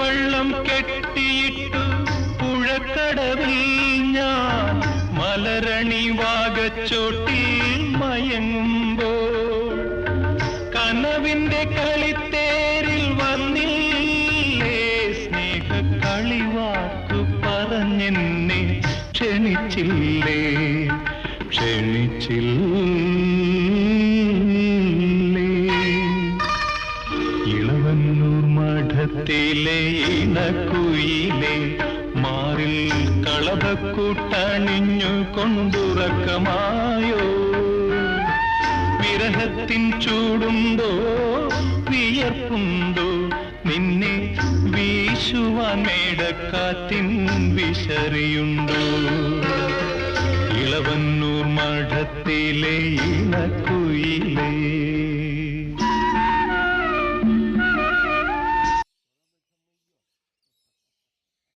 വള്ളം കെട്ടിയിട്ടു പുഴക്കടവിൽ ഞാൻ മലരണി വാകച്ചോട്ടിൽ മയങ്ങുമ്പോൾ കനവിന്റെ കളിത്തേരിൽ വന്നില്ലേ സ്നേഹ കളിവാക്കു പറഞ്ഞെന്നെ ക്ഷണിച്ചില്ലേ ഇളവന്നൂർ മഠത്തിലെ ഇണക്കുയിലെ മാറിൽ കളഭക്കൂട്ടണിഞ്ഞു കൊണ്ടുറക്കമായോ വിരഹത്തിൻ ചൂടുണ്ടോ വിയർപ്പുണ്ടോ നിന്നെ വീശുവാൻ മേടക്കാറ്റിൻ വിശറിയുണ്ടോ ഇളവന്നൂർ മഠത്തിലെ ഇണക്കുയിലേ